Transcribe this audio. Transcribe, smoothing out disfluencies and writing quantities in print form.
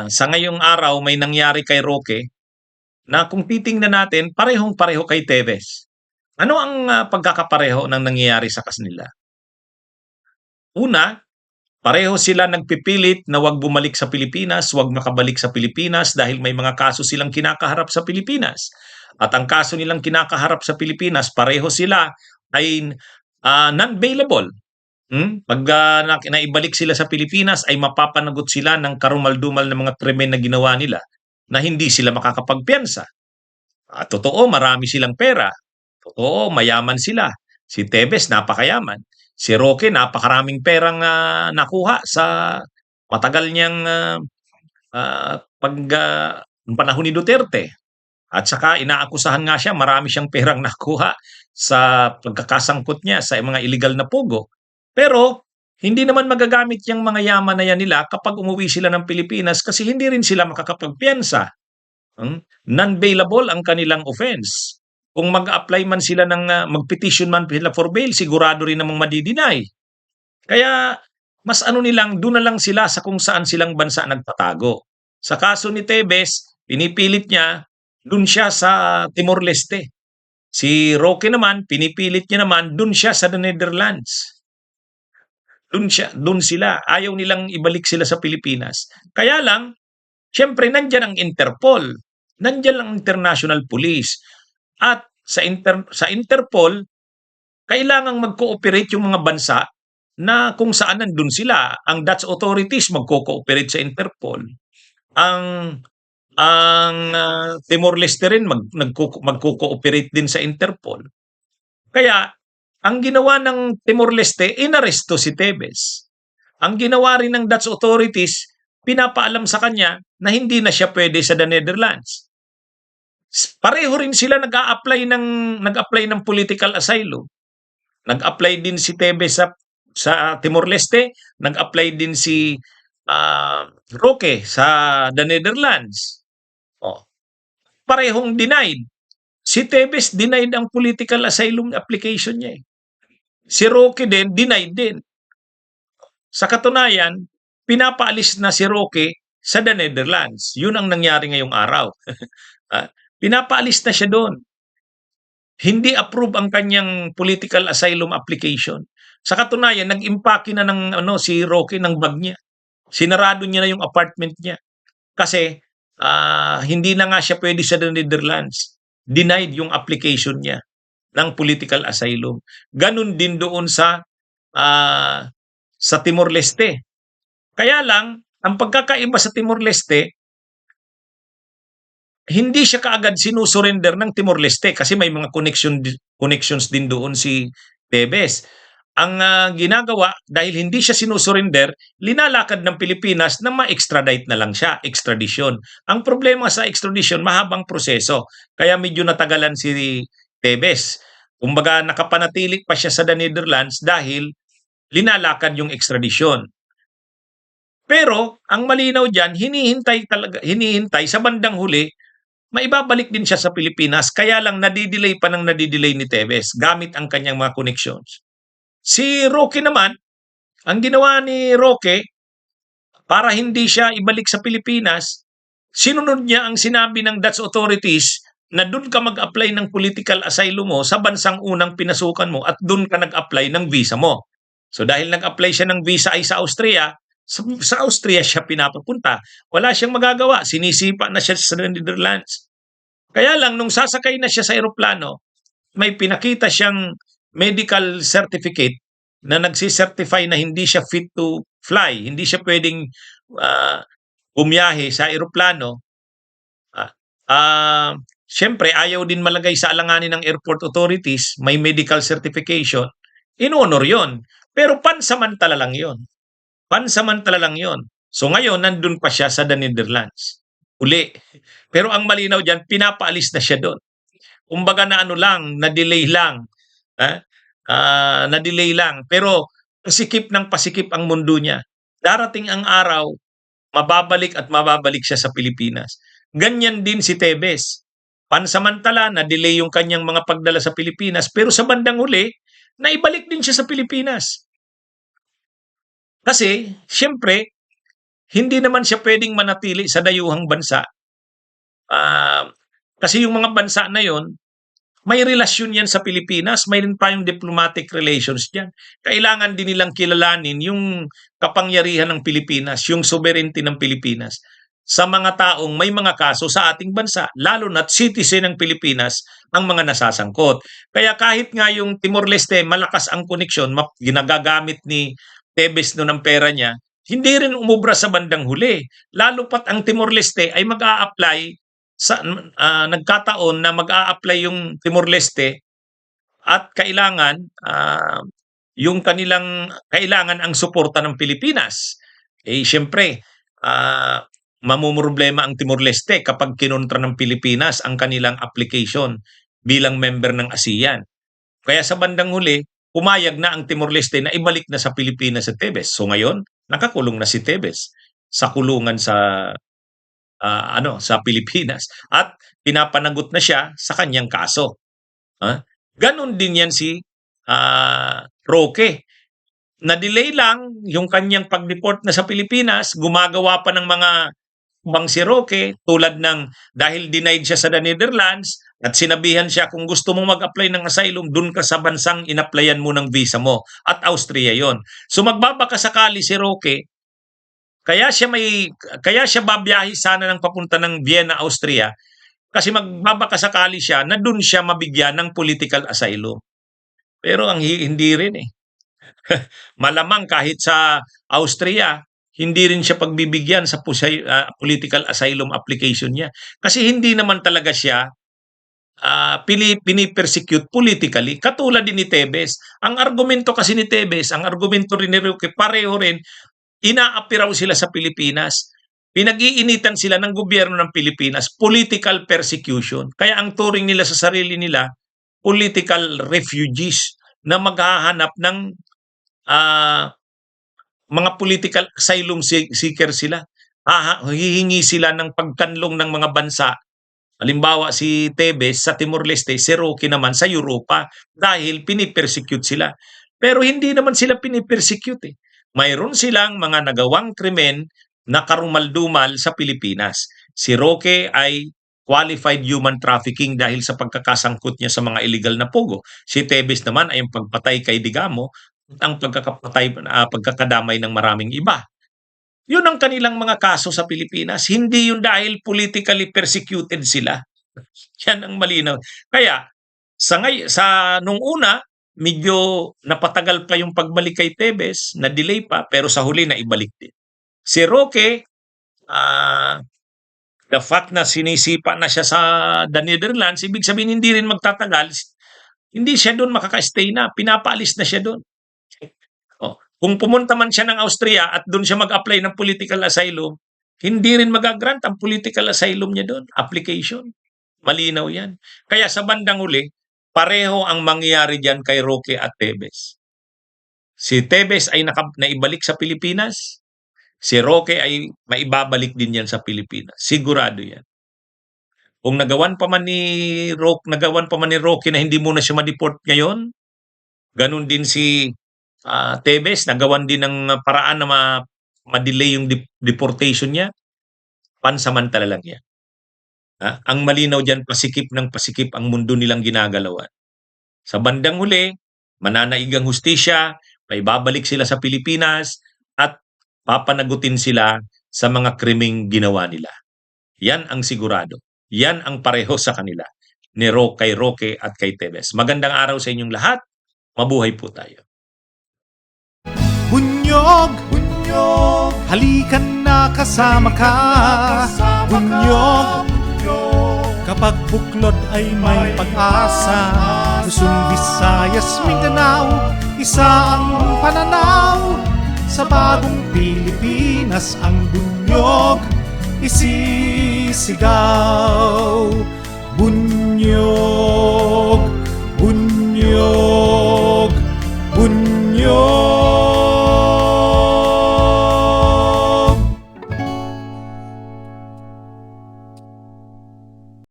Sa ngayong araw may nangyari kay Roque na kung titingnan natin parehong-pareho kay Tevez. Ano ang pagkakapareho ng nangyayari sa kanila? Una, pareho sila nagpipilit na wag bumalik sa Pilipinas, wag makabalik sa Pilipinas dahil may mga kaso silang kinakaharap sa Pilipinas. At ang kaso nilang kinakaharap sa Pilipinas, pareho sila ay non-bailable. Pag naibalik sila sa Pilipinas ay mapapanagot sila ng karumal-dumal na mga krimen na ginawa nila na hindi sila makakapagpiyansa. Totoo, marami silang pera. Totoo, mayaman sila. Si Tevez, napakayaman. Si Roque, napakaraming perang nakuha sa matagal niyang panahon ni Duterte. At saka inaakusahan nga siya, marami siyang perang nakuha sa pagkakasangkot niya sa mga illegal na pugo. Pero hindi naman magagamit yung mga yaman na yan nila kapag umuwi sila ng Pilipinas kasi hindi rin sila makakapagpiyansa. Non-bailable ang kanilang offense. Kung mag-apply man sila mag-petition man sila for bail, sigurado rin namang madidinay. Kaya mas nilang, doon na lang sila sa kung saan silang bansa nagtatago. Sa kaso ni Tevez, pinipilit niya, doon siya sa Timor-Leste. Si Roque naman, pinipilit niya naman, doon siya sa the Netherlands. Doon sila. Ayaw nilang ibalik sila sa Pilipinas. Kaya lang, siyempre, nandyan ang Interpol. Nandyan ang International Police. At sa Interpol, kailangang mag-cooperate yung mga bansa na kung saan nandun sila. Ang Dutch authorities magko-cooperate sa Interpol. Ang Timor-Leste rin magko-cooperate din sa Interpol. Kaya, ang ginawa ng Timor-Leste, inaresto si Tevez. Ang ginawa rin ng Dutch authorities, pinapaalam sa kanya na hindi na siya pwede sa the Netherlands. Pareho rin sila nag-apply ng political asylum. Nag-apply din si Tevez sa Timor-Leste, nag-apply din si Roque sa the Netherlands. Parehong denied. Si Tevez denied ang political asylum application niya. Si Roque din, denied din. Sa katunayan, pinapaalis na si Roque sa the Netherlands. Yun ang nangyari ngayong araw. Pinapaalis na siya doon. Hindi approve ang kanyang political asylum application. Sa katunayan, nag-impake na si Roque ng bag niya. Sinarado niya na yung apartment niya. Kasi hindi na nga siya pwede sa the Netherlands. Denied yung application niya ng political asylum. Ganun din doon sa Timor-Leste. Kaya lang, ang pagkakaiba sa Timor-Leste, hindi siya kaagad sinusurrender ng Timor-Leste kasi may mga connections din doon si Tevez. Ang ginagawa, dahil hindi siya sinusurrender, linalakad ng Pilipinas na ma-extradite na lang siya, extradition. Ang problema sa extradition, mahabang proseso. Kaya medyo natagalan si Tevez. Kumbaga nakapanatilik pa siya sa the Netherlands dahil linalakad yung extradition. Pero ang malinaw diyan, hinihintay sa bandang huli, maibabalik din siya sa Pilipinas, kaya lang nadidelay ni Tevez gamit ang kanyang mga connections. Si Roque naman, ang ginawa ni Roque, para hindi siya ibalik sa Pilipinas, sinunod niya ang sinabi ng Dutch authorities na doon ka mag-apply ng political asylum mo sa bansang unang pinasukan mo at doon ka nag-apply ng visa mo. So dahil nag-apply siya ng visa ay sa Austria, sa Austria siya pinapapunta. Wala siyang magagawa, sinisipa na siya sa Netherlands. Kaya lang, nung sasakay na siya sa eroplano, may pinakita siyang medical certificate na nagsicertify na hindi siya fit to fly, hindi siya pwedeng bumiyahe sa eroplano. Siyempre, ayaw din malagay sa alanganin ng airport authorities, may medical certification, in-honor yon. Pero pansamantala lang yon. Pansamantala lang yon. So ngayon, nandun pa siya sa the Netherlands. Uli. Pero ang malinaw dyan, pinapaalis na siya doon. Kumbaga na-delay lang. Na-delay lang. Pero pasikip ng pasikip ang mundo niya. Darating ang araw, mababalik siya sa Pilipinas. Ganyan din si Tevez. Pansamantala, na-delay yung kanyang mga pagdala sa Pilipinas. Pero sa bandang huli, naibalik din siya sa Pilipinas. Kasi, siyempre, hindi naman siya pwedeng manatili sa dayuhang bansa. Kasi yung mga bansa na yon, may relasyon yan sa Pilipinas, mayroon tayong diplomatic relations diyan. Kailangan din nilang kilalanin yung kapangyarihan ng Pilipinas, yung sovereignty ng Pilipinas sa mga taong may mga kaso sa ating bansa, lalo na't citizen ng Pilipinas ang mga nasasangkot. Kaya kahit nga yung Timor-Leste, malakas ang koneksyon, ginagagamit ni Tebes no ng pera niya, hindi rin umubra sa bandang huli. Lalo pat ang Timor-Leste ay mag-a-apply sa nagkataon na mag-a-apply yung Timor-Leste at kailangan yung kanilang kailangan ang suporta ng Pilipinas. Eh siyempre, mamumroblema ang Timor-Leste kapag kinontra ng Pilipinas ang kanilang application bilang member ng ASEAN. Kaya sa bandang huli, pumayag na ang Timor-Leste na ibalik na sa Pilipinas si Tebes. So ngayon, nakakulong na si Tebes sa kulungan sa sa Pilipinas at pinapanagot na siya sa kanyang kaso. Ganon din yan si Roque. Na-delay lang yung kanyang pag-deport na sa Pilipinas, gumagawa pa ng mga bang si Roque tulad ng dahil denied siya sa the Netherlands at sinabihan siya kung gusto mong mag-apply ng asylum, dun ka sa bansang in-applyan mo ng visa mo at Austria yon. So magbabaka sakali si Roque, kaya siya babiyahe sana ng papunta ng Vienna, Austria kasi magbabaka sakali siya na dun siya mabigyan ng political asylum. Pero hindi rin eh. Malamang kahit sa Austria, hindi rin siya pagbibigyan sa political asylum application niya. Kasi hindi naman talaga siya pinipersecute politically. Katulad din ni Tebes. Ang argumento kasi ni Tebes, ang argumento rin ni Roque, pareho rin, inaapi raw sila sa Pilipinas. Pinag-iinitan sila ng gobyerno ng Pilipinas, political persecution. Kaya ang turing nila sa sarili nila, political refugees na maghahanap ng mga political asylum seeker sila. Hihingi sila ng pagkanlong ng mga bansa. Halimbawa si Tebes sa Timor-Leste, si Roque naman sa Europa dahil pinipersecute sila. Pero hindi naman sila pinipersecute eh. Mayroon silang mga nagawang krimen na karumaldumal sa Pilipinas. Si Roque ay qualified human trafficking dahil sa pagkakasangkot niya sa mga illegal na pugo. Si Tebes naman ay ang pagpatay kay Digamo at ang pagkakadamay ng maraming iba. Yun ang kanilang mga kaso sa Pilipinas. Hindi yun dahil politically persecuted sila. Yan ang malinaw. Kaya sa nung una, medyo napatagal pa yung pagbalik kay Tebes, na-delay pa, pero sa huli na ibalik din. Si Roque, the fact na sinisipa na siya sa the Netherlands, ibig sabihin hindi rin magtatagal, hindi siya doon makaka-stay na, pinapaalis na siya doon. Kung pumunta man siya ng Austria at doon siya mag-apply ng political asylum, hindi rin mag-grant ang political asylum niya doon, application. Malinaw yan. Kaya sa bandang huli, pareho ang mangyayari diyan kay Roque at Tebes. Si Tebes ay naibalik sa Pilipinas, si Roque ay maibabalik din yan sa Pilipinas. Sigurado yan. Kung nagawan pa man ni Roque na hindi muna siya ma-deport ngayon, ganun din si Tebes, nagawan din ng paraan na ma-delay yung deportation niya, pansamantala lang yan. Ang malinaw dyan, pasikip ng pasikip ang mundo nilang ginagalawan. Sa bandang huli, mananaig ang hustisya, may babalik sila sa Pilipinas, at papanagutin sila sa mga krimeng ginawa nila. Yan ang sigurado. Yan ang pareho sa kanila, kay Roque at kay Tebes. Magandang araw sa inyong lahat. Mabuhay po tayo. Bunyog, bunyog, halikan na kasama ka. Bunyog, kapag buklod ay may pag-asa. Luzon, Visayas, Mindanao, isa ang pananaw. Sa bagong Pilipinas ang bunyog isisigaw. Bunyog.